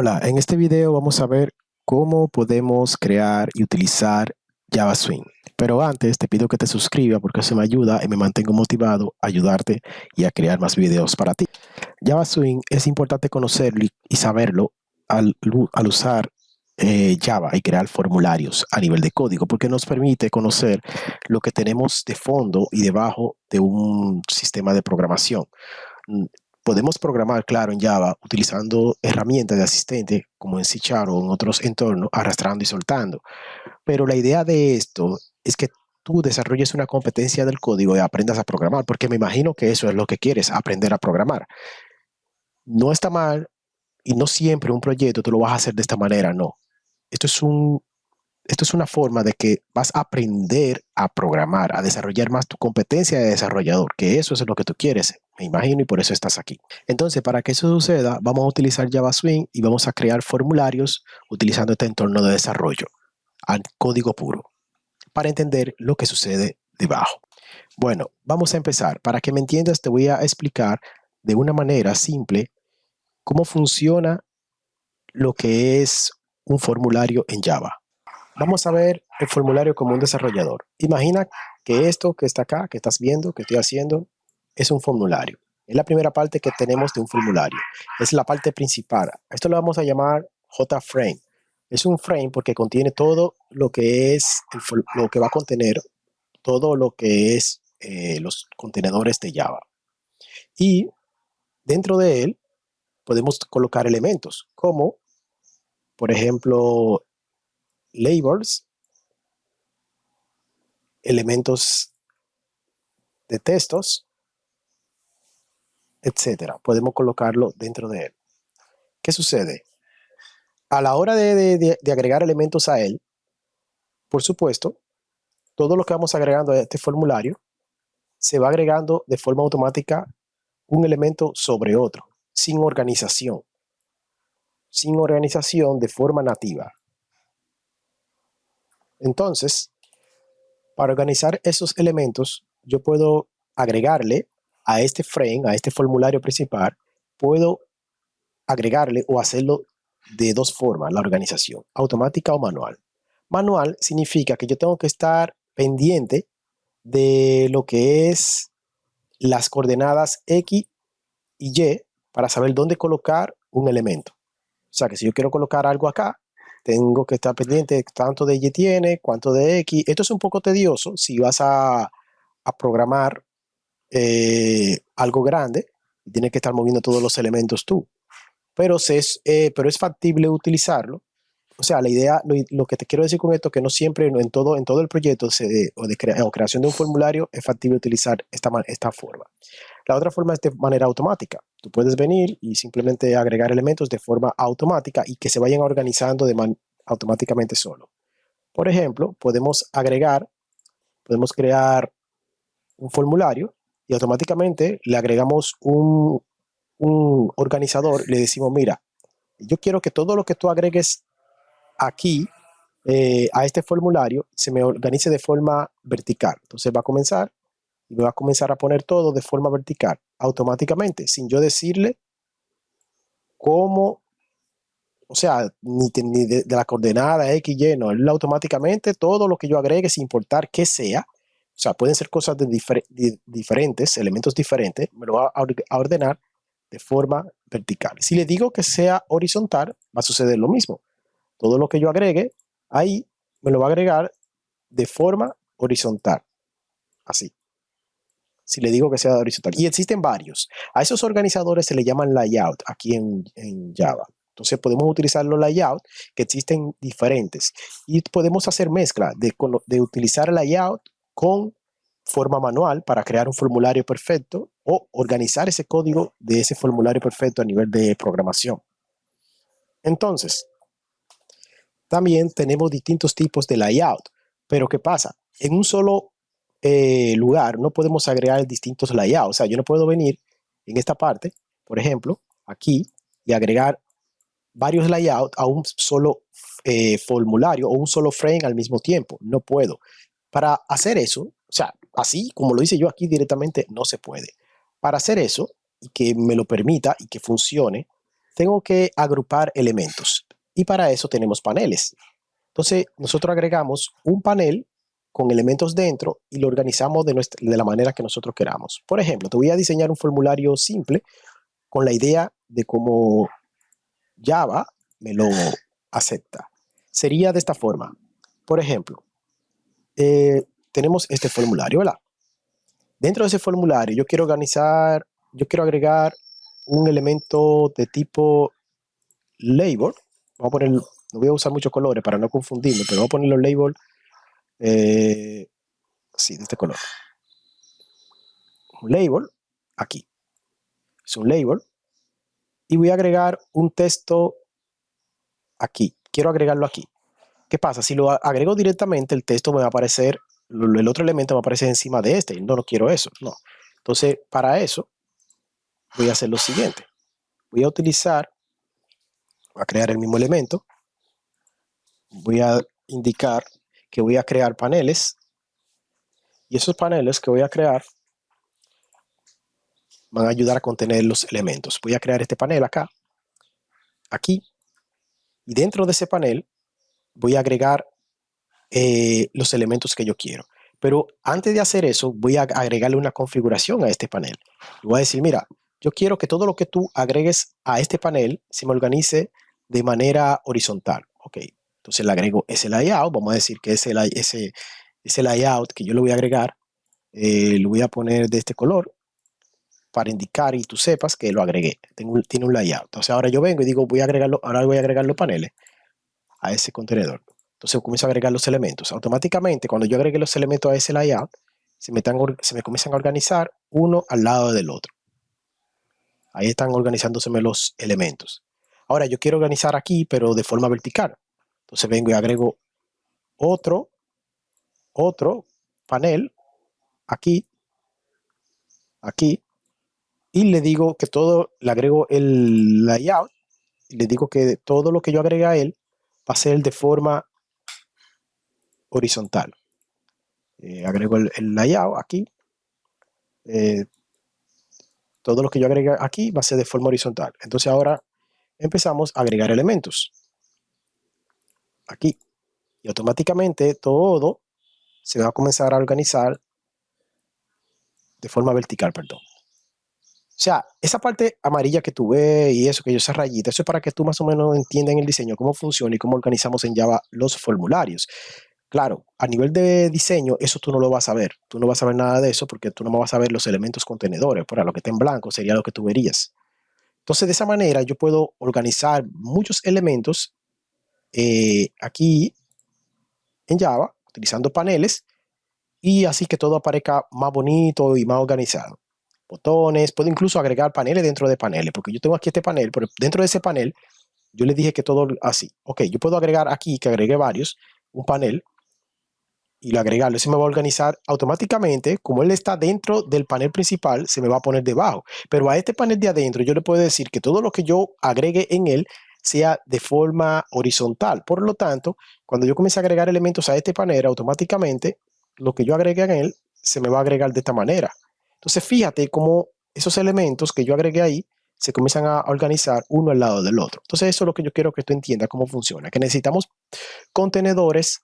Hola, en este video vamos a ver cómo podemos crear y utilizar Java Swing. Pero antes te pido que te suscribas porque eso me ayuda y me mantengo motivado a ayudarte y a crear más videos para ti. Java Swing es importante conocerlo y saberlo al usar Java y crear formularios a nivel de código, porque nos permite conocer lo que tenemos de fondo y debajo de un sistema de programación. Podemos programar, claro, en Java utilizando herramientas de asistente como en C# o en otros entornos, arrastrando y soltando. Pero la idea de esto es que tú desarrolles una competencia del código y aprendas a programar, porque me imagino que eso es lo que quieres, aprender a programar. No está mal y no siempre un proyecto tú lo vas a hacer de esta manera, no. Esto es una forma de que vas a aprender a programar, a desarrollar más tu competencia de desarrollador, que eso es lo que tú quieres, me imagino, y por eso estás aquí. Entonces, para que eso suceda, vamos a utilizar Java Swing y vamos a crear formularios utilizando este entorno de desarrollo, al código puro, para entender lo que sucede debajo. Bueno, vamos a empezar. Para que me entiendas, te voy a explicar de una manera simple cómo funciona lo que es un formulario en Java. Vamos a ver el formulario como un desarrollador. Imagina que esto que está acá, que estás viendo, que estoy haciendo, es un formulario. Es la primera parte que tenemos de un formulario. Es la parte principal. Esto lo vamos a llamar JFrame. Es un frame porque contiene todo lo que es, lo que va a contener, todo lo que es los contenedores de Java. Y dentro de él podemos colocar elementos como, por ejemplo, labels, elementos de textos, etcétera. Podemos colocarlo dentro de él. ¿Qué sucede? A la hora de agregar elementos a él, por supuesto, todo lo que vamos agregando a este formulario se va agregando de forma automática un elemento sobre otro, sin organización de forma nativa. Entonces, para organizar esos elementos, yo puedo agregarle a este frame, a este formulario principal, puedo agregarle o hacerlo de dos formas, la organización, automática o manual. Manual significa que yo tengo que estar pendiente de lo que es las coordenadas X y Y para saber dónde colocar un elemento. O sea que si yo quiero colocar algo acá, tengo que estar pendiente de cuánto de Y tiene, cuánto de X. Esto es un poco tedioso si vas a programar algo grande y tienes que estar moviendo todos los elementos tú. Pero es factible utilizarlo. O sea, la idea, lo que te quiero decir con esto, que no siempre en todo el proyecto o creación de un formulario es factible utilizar esta forma. La otra forma es de manera automática. Tú puedes venir y simplemente agregar elementos de forma automática y que se vayan organizando automáticamente solo. Por ejemplo, podemos crear un formulario y automáticamente le agregamos un organizador, le decimos, mira, yo quiero que todo lo que tú agregues aquí a este formulario se me organice de forma vertical. Entonces va a comenzar y me va a comenzar a poner todo de forma vertical automáticamente, sin yo decirle cómo, o sea, ni de la coordenada X, Y, no, él automáticamente todo lo que yo agregue, sin importar qué sea, o sea, pueden ser cosas diferentes, elementos diferentes, me lo va a ordenar de forma vertical. Si le digo que sea horizontal, va a suceder lo mismo. Todo lo que yo agregue ahí me lo va a agregar de forma horizontal, así. Si le digo que sea horizontal. Y existen varios. A esos organizadores se le llaman layout aquí en Java. Entonces podemos utilizar los layouts que existen diferentes. Y podemos hacer mezcla de utilizar el layout con forma manual para crear un formulario perfecto o organizar ese código de ese formulario perfecto a nivel de programación. Entonces, también tenemos distintos tipos de layout. Pero ¿qué pasa? En un solo lugar no podemos agregar distintos layouts. O sea, yo no puedo venir en esta parte, por ejemplo, aquí, y agregar varios layouts a un solo formulario o un solo frame al mismo tiempo. No puedo. Para hacer eso, o sea, así como lo hice yo aquí directamente, no se puede. Para hacer eso y que me lo permita y que funcione, tengo que agrupar elementos. Y para eso tenemos paneles. Entonces, nosotros agregamos un panel con elementos dentro y lo organizamos de la manera que nosotros queramos. Por ejemplo, te voy a diseñar un formulario simple con la idea de cómo Java me lo acepta. Sería de esta forma. Por ejemplo, tenemos este formulario, ¿verdad? Dentro de ese formulario yo quiero agregar un elemento de tipo label. Vamos a poner, no voy a usar muchos colores para no confundirme, pero voy a poner los labels así, de este color. Un label aquí. Es un label. Y voy a agregar un texto aquí. Quiero agregarlo aquí. ¿Qué pasa? Si lo agrego directamente, el texto me va a aparecer, el otro elemento va a aparecer encima de este. No quiero eso. No. Entonces, para eso, voy a hacer lo siguiente. Voy a crear el mismo elemento. Voy a indicar que voy a crear paneles. Y esos paneles que voy a crear van a ayudar a contener los elementos. Voy a crear este panel acá, aquí. Y dentro de ese panel voy a agregar los elementos que yo quiero. Pero antes de hacer eso, voy a agregarle una configuración a este panel. Voy a decir, mira, yo quiero que todo lo que tú agregues a este panel se me organice de manera horizontal. Ok, entonces le agrego ese layout. Vamos a decir que ese layout que yo le voy a agregar, lo voy a poner de este color para indicar y tú sepas que lo agregué. Tiene un layout. Entonces ahora yo vengo y digo, ahora voy a agregar los paneles a ese contenedor. Entonces comienzo a agregar los elementos. Automáticamente, cuando yo agregue los elementos a ese layout, se me comienzan a organizar uno al lado del otro. Ahí están organizándose los elementos. Ahora yo quiero organizar aquí, pero de forma vertical. Entonces vengo y agrego otro panel aquí, y le digo que le agrego el layout, y le digo que todo lo que yo agregue a él va a ser de forma horizontal. Agrego el layout aquí. Todo lo que yo agregue aquí va a ser de forma horizontal. Entonces ahora empezamos a agregar elementos. Aquí. Y automáticamente todo se va a comenzar a organizar de forma vertical, perdón. O sea, esa parte amarilla que tú ves y eso, que yo esa rayita, eso es para que tú más o menos entiendas en el diseño cómo funciona y cómo organizamos en Java los formularios. Claro, a nivel de diseño, eso tú no lo vas a ver. Tú no vas a ver nada de eso porque tú no vas a ver los elementos contenedores. Para lo que está en blanco sería lo que tú verías. Entonces, de esa manera yo puedo organizar muchos elementos aquí en Java, utilizando paneles, y así que todo aparezca más bonito y más organizado. Botones, puedo incluso agregar paneles dentro de paneles, porque yo tengo aquí este panel, pero dentro de ese panel yo le dije que todo así. Ok, yo puedo agregar aquí, que agregue varios, un panel, y lo agregarlo, ese me va a organizar automáticamente. Como él está dentro del panel principal, se me va a poner debajo. Pero a este panel de adentro yo le puedo decir que todo lo que yo agregue en él sea de forma horizontal. Por lo tanto, cuando yo comience a agregar elementos a este panel, automáticamente lo que yo agregue en él se me va a agregar de esta manera. Entonces fíjate cómo esos elementos que yo agregué ahí se comienzan a organizar uno al lado del otro. Entonces eso es lo que yo quiero que tú entiendas cómo funciona, que necesitamos contenedores,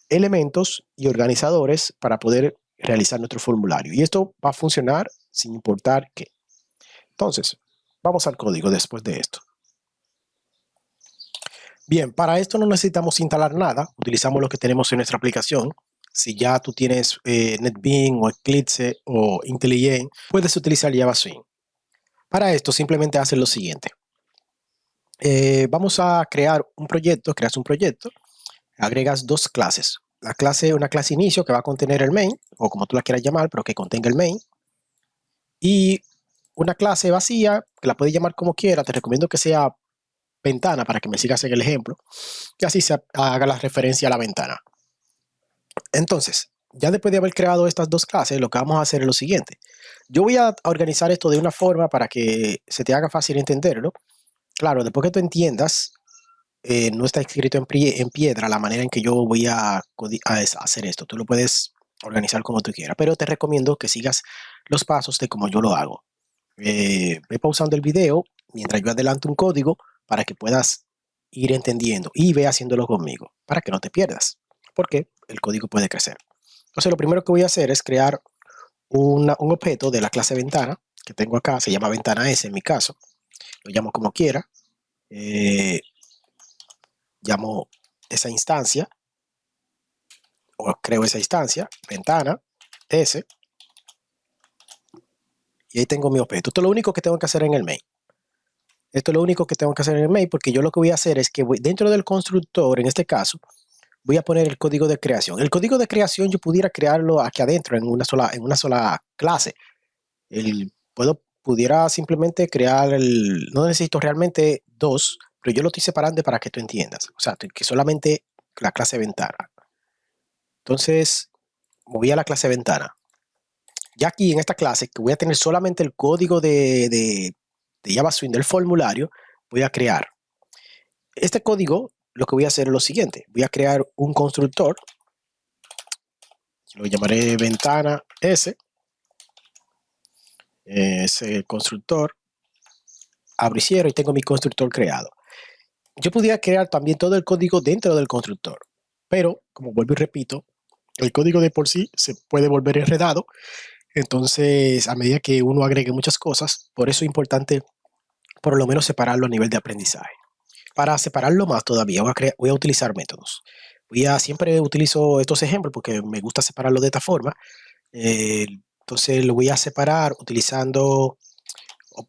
elementos y organizadores para poder realizar nuestro formulario. Y esto va a funcionar sin importar qué. Entonces, vamos al código después de esto. Bien, para esto no necesitamos instalar nada. Utilizamos lo que tenemos en nuestra aplicación. Si ya tú tienes NetBeans o Eclipse o IntelliJ, puedes utilizar JavaSwing. Para esto simplemente haces lo siguiente. Vamos a crear un proyecto. Creas un proyecto. Agregas dos clases. Una clase inicio que va a contener el main, o como tú la quieras llamar, pero que contenga el main. Y una clase vacía, que la puedes llamar como quieras. Te recomiendo que sea ventana para que me sigas en el ejemplo. Y así se haga la referencia a la ventana. Entonces, ya después de haber creado estas dos clases, lo que vamos a hacer es lo siguiente. Yo voy a organizar esto de una forma para que se te haga fácil entenderlo. Claro, después que tú entiendas, no está escrito en piedra la manera en que yo voy a hacer esto. Tú lo puedes organizar como tú quieras, pero te recomiendo que sigas los pasos de cómo yo lo hago. Ve pausando el video mientras yo adelanto un código para que puedas ir entendiendo y ve haciéndolo conmigo para que no te pierdas, porque el código puede crecer. Entonces, lo primero que voy a hacer es crear un objeto de la clase ventana que tengo acá, se llama ventana S en mi caso, lo llamo como quiera, llamo esa instancia o creo esa instancia, ventana S, y ahí tengo mi objeto. Esto es lo único que tengo que hacer en el main. Esto es lo único que tengo que hacer en el main, porque yo lo que voy a hacer es que dentro del constructor, en este caso, voy a poner el código de creación. El código de creación yo pudiera crearlo aquí adentro en una sola clase. Pudiera simplemente crear no necesito realmente dos, pero yo lo estoy separando para que tú entiendas. O sea, que solamente la clase ventana. Entonces, voy a la clase ventana. Ya aquí en esta clase, que voy a tener solamente el código de JavaScript del formulario, voy a crear. Este código, lo que voy a hacer es lo siguiente. Voy a crear un constructor. Lo llamaré ventana S. Ese constructor. Abro y cierro y tengo mi constructor creado. Yo pudiera crear también todo el código dentro del constructor. Pero, como vuelvo y repito, el código de por sí se puede volver enredado. Entonces, a medida que uno agregue muchas cosas, por eso es importante por lo menos separarlo a nivel de aprendizaje. Para separarlo más todavía, voy a utilizar métodos. Siempre utilizo estos ejemplos porque me gusta separarlo de esta forma. Entonces lo voy a separar utilizando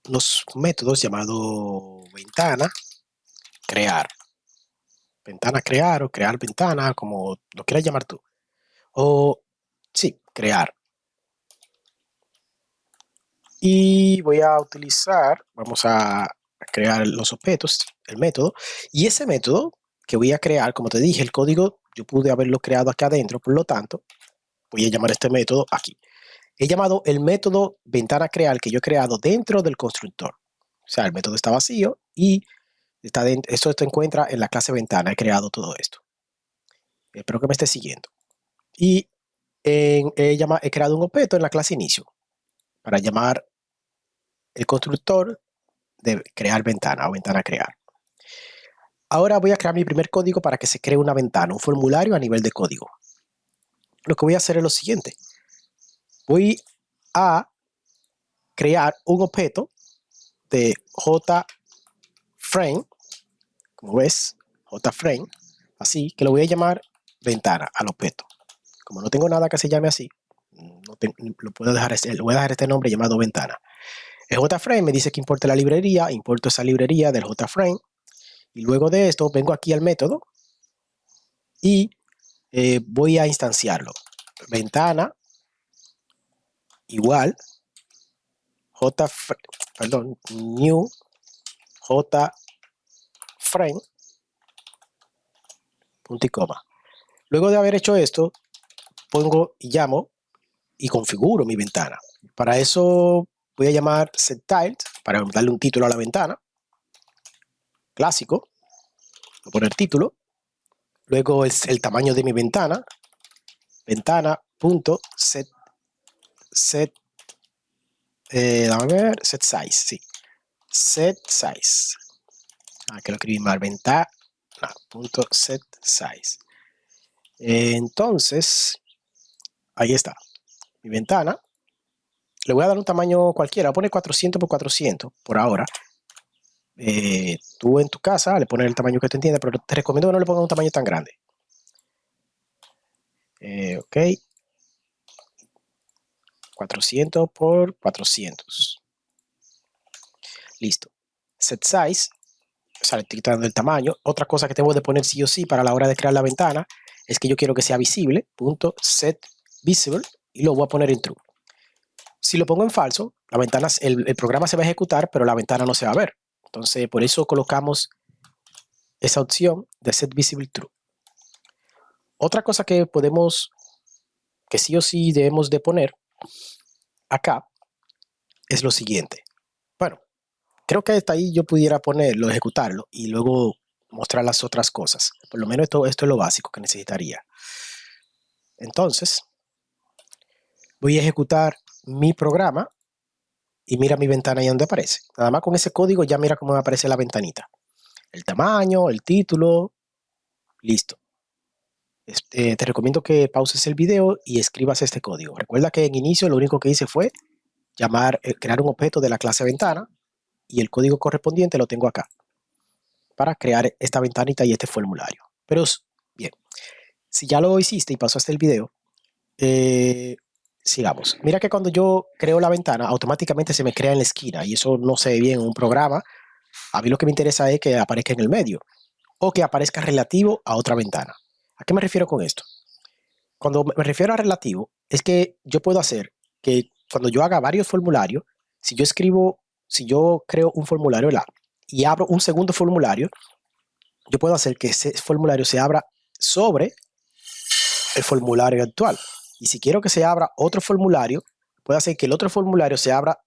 unos métodos llamados ventana, crear. Ventana crear o crear ventana, como lo quieras llamar tú. O sí, crear. Y voy a utilizar, vamos a crear los objetos, el método. Y ese método que voy a crear, como te dije, el código, yo pude haberlo creado aquí adentro, por lo tanto, voy a llamar este método aquí. He llamado el método ventana crear que yo he creado dentro del constructor. O sea, el método está vacío y esto se encuentra en la clase ventana. He creado todo esto. Espero que me esté siguiendo. Y he creado un objeto en la clase inicio para llamar el constructor de crear ventana o ventana crear. Ahora voy a crear mi primer código para que se cree una ventana, un formulario a nivel de código. Lo que voy a hacer es lo siguiente. Voy a crear un objeto de JFrame, como ves, JFrame, así, que lo voy a llamar ventana al objeto. Como no tengo nada que se llame así, lo voy a dejar este nombre llamado ventana. El JFrame me dice que importe la librería, importo esa librería del JFrame, y luego de esto vengo aquí al método y voy a instanciarlo. Ventana igual new JFrame punto y coma. Luego de haber hecho esto, pongo y llamo y configuro mi ventana. Para eso voy a llamar setTitle para darle un título a la ventana. Clásico. Voy a poner título. Luego es el tamaño de mi ventana. Ventana.set size, sí. Set size. Que lo escribí mal. Ventana.set size. Entonces, ahí está. Mi ventana. Le voy a dar un tamaño cualquiera. Voy a poner 400 por 400 por ahora. Tú en tu casa le pones el tamaño que te entiendas, pero te recomiendo que no le pongas un tamaño tan grande. Ok. 400 por 400. Listo. Set size. O sea, le estoy dando el tamaño. Otra cosa que tengo de poner sí o sí para la hora de crear la ventana es que yo quiero que sea visible. Punto set visible. Y lo voy a poner en true. Si lo pongo en falso, la ventana, el programa se va a ejecutar, pero la ventana no se va a ver. Entonces, por eso colocamos esa opción de set visible true. Otra cosa que sí o sí debemos de poner acá es lo siguiente. Bueno, creo que hasta ahí yo pudiera ponerlo, ejecutarlo y luego mostrar las otras cosas. Por lo menos esto es lo básico que necesitaría. Entonces, voy a ejecutar mi programa y mira mi ventana ahí donde aparece. Nada más con ese código ya mira cómo me aparece la ventanita. El tamaño, el título, listo. Te recomiendo que pauses el video y escribas este código. Recuerda que en inicio lo único que hice fue crear un objeto de la clase ventana y el código correspondiente lo tengo acá para crear esta ventanita y este formulario. Pero bien, si ya lo hiciste y pasaste el video, sigamos. Mira que cuando yo creo la ventana, automáticamente se me crea en la esquina y eso no se ve bien en un programa. A mí lo que me interesa es que aparezca en el medio o que aparezca relativo a otra ventana. ¿A qué me refiero con esto? Cuando me refiero a relativo, es que yo puedo hacer que cuando yo haga varios formularios, si yo creo un formulario y abro un segundo formulario, yo puedo hacer que ese formulario se abra sobre el formulario actual. Y si quiero que se abra otro formulario, puedo hacer que el otro formulario se abra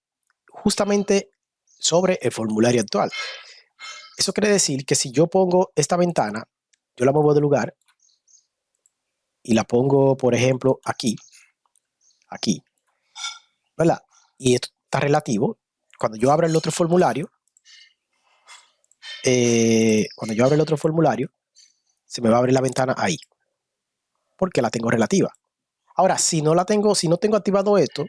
justamente sobre el formulario actual. Eso quiere decir que si yo pongo esta ventana, yo la muevo de lugar y la pongo, por ejemplo, aquí, ¿verdad? Y esto está relativo. Cuando yo abra el otro formulario, se me va a abrir la ventana ahí, porque la tengo relativa. Ahora, si no tengo activado esto,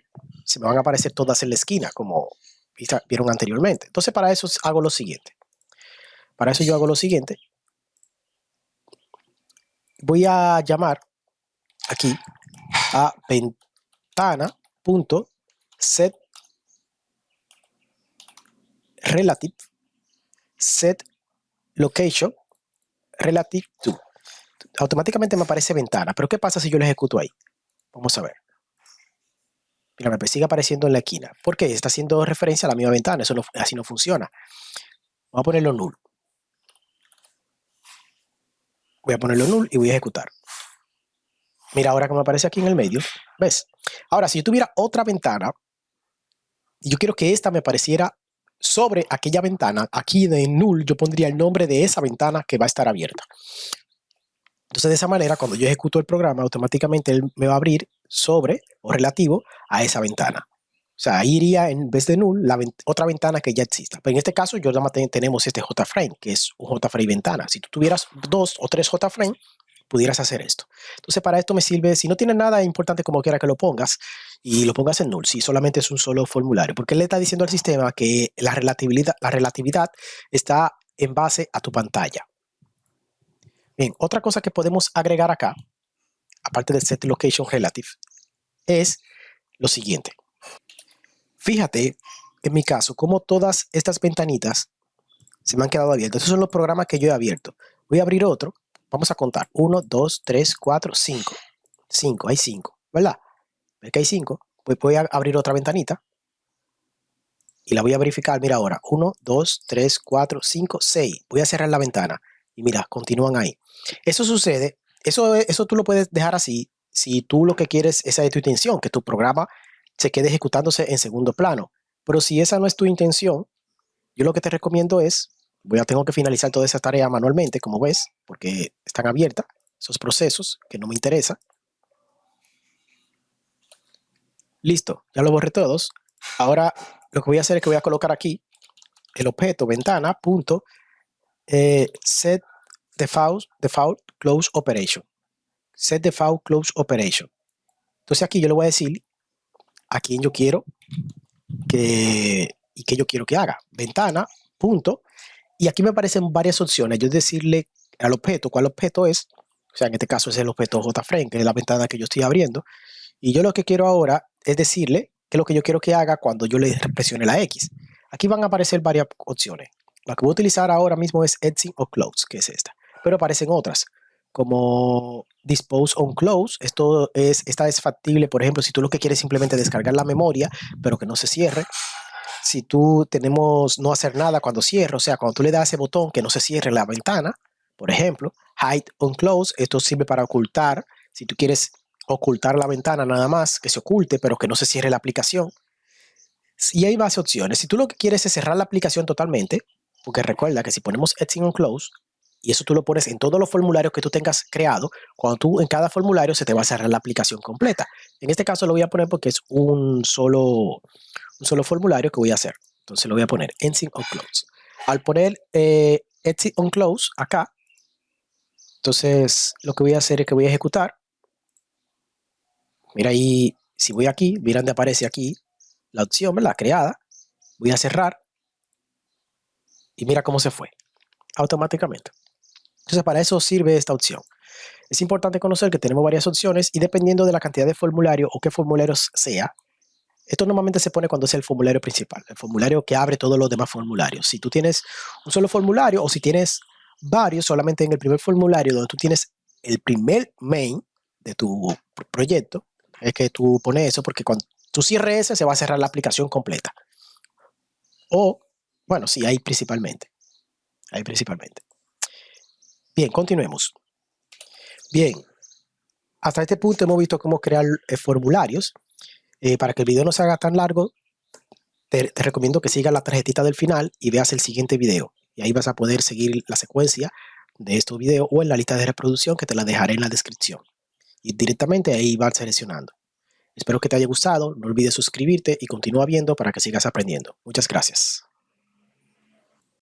se me van a aparecer todas en la esquina, como vieron anteriormente. Entonces, para eso hago lo siguiente. Para eso yo hago lo siguiente. Voy a llamar aquí a ventana.setRelative set location relative to. Automáticamente me aparece ventana, pero ¿qué pasa si yo lo ejecuto ahí? Vamos a ver. Mira, me sigue apareciendo en la esquina. ¿Por qué? Está haciendo referencia a la misma ventana. Eso no, así no funciona. Voy a ponerlo null. Voy a ponerlo null y voy a ejecutar. Mira ahora que me aparece aquí en el medio. ¿Ves? Ahora, si yo tuviera otra ventana y yo quiero que esta me apareciera sobre aquella ventana, aquí en null yo pondría el nombre de esa ventana que va a estar abierta. Entonces, de esa manera, cuando yo ejecuto el programa, automáticamente él me va a abrir sobre o relativo a esa ventana. O sea, ahí iría en vez de null otra ventana que ya exista. Pero en este caso, yo tenemos este JFrame, que es un JFrame ventana. Si tú tuvieras 2 o 3 JFrame, pudieras hacer esto. Entonces, para esto me sirve, si no tiene nada importante como quiera que lo pongas, y lo pongas en null, si solamente es un solo formulario. Porque él le está diciendo al sistema que la relatividad está en base a tu pantalla. Bien, otra cosa que podemos agregar acá, aparte del set location relative, es lo siguiente. Fíjate, en mi caso, cómo todas estas ventanitas se me han quedado abiertas. Estos son los programas que yo he abierto. Voy a abrir otro. Vamos a contar. 1, 2, 3, 4, 5. 5, hay 5, ¿verdad? ¿Ves que hay 5? Pues voy a abrir otra ventanita y la voy a verificar. Mira ahora. 1, 2, 3, 4, 5, 6. Voy a cerrar la ventana y mira, continúan ahí. Eso sucede. Eso tú lo puedes dejar así si tú lo que quieres, esa es tu intención, que tu programa se quede ejecutándose en segundo plano. Pero si esa no es tu intención, yo lo que te recomiendo es, tengo que finalizar toda esa tarea manualmente, como ves, porque están abiertas esos procesos que no me interesan. Listo, ya lo borré todos. Ahora lo que voy a hacer es que voy a colocar aquí el objeto ventana.set default close operation. Set default close operation. Entonces aquí yo le voy a decir a quién yo quiero que yo quiero que haga. Ventana, punto. Y aquí me aparecen varias opciones. Yo decirle al objeto cuál objeto es. O sea, en este caso es el objeto JFrame, que es la ventana que yo estoy abriendo. Y yo lo que quiero ahora es decirle qué es lo que yo quiero que haga cuando yo le presione la X. Aquí van a aparecer varias opciones. La que voy a utilizar ahora mismo es Exit o Close, que es esta. Pero aparecen otras, como Dispose on Close. Esta es factible, por ejemplo, si tú lo que quieres es simplemente descargar la memoria, pero que no se cierre. Si tú tenemos no hacer nada cuando cierre, o sea, cuando tú le das ese botón que no se cierre la ventana, por ejemplo, Hide on Close, esto sirve para ocultar. Si tú quieres ocultar la ventana nada más, que se oculte, pero que no se cierre la aplicación. Y hay más opciones. Si tú lo que quieres es cerrar la aplicación totalmente, porque recuerda que si ponemos Exit on Close, y eso tú lo pones en todos los formularios que tú tengas creado, cuando tú en cada formulario se te va a cerrar la aplicación completa. En este caso lo voy a poner porque es un solo un solo formulario que voy a hacer. Entonces lo voy a poner Exit on Close. Al poner Exit on Close acá, entonces lo que voy a hacer es que voy a ejecutar. Mira ahí, si voy aquí, mira donde aparece aquí la opción, ¿verdad? Creada. Voy a cerrar y mira cómo se fue automáticamente. Entonces para eso sirve esta opción. Es importante conocer que tenemos varias opciones y dependiendo de la cantidad de formulario o qué formularios sea, esto normalmente se pone cuando es el formulario principal, el formulario que abre todos los demás formularios. Si tú tienes un solo formulario o si tienes varios, solamente en el primer formulario donde tú tienes el primer main de tu proyecto, es que tú pones eso porque cuando tú cierres ese se va a cerrar la aplicación completa. O, bueno, sí, ahí principalmente. Ahí principalmente. Bien, continuemos. Bien, hasta este punto hemos visto cómo crear formularios. Para que el video no se haga tan largo, te recomiendo que sigas la tarjetita del final y veas el siguiente video. Y ahí vas a poder seguir la secuencia de estos videos o en la lista de reproducción que te la dejaré en la descripción. Y directamente ahí vas seleccionando. Espero que te haya gustado, no olvides suscribirte y continúa viendo para que sigas aprendiendo. Muchas gracias.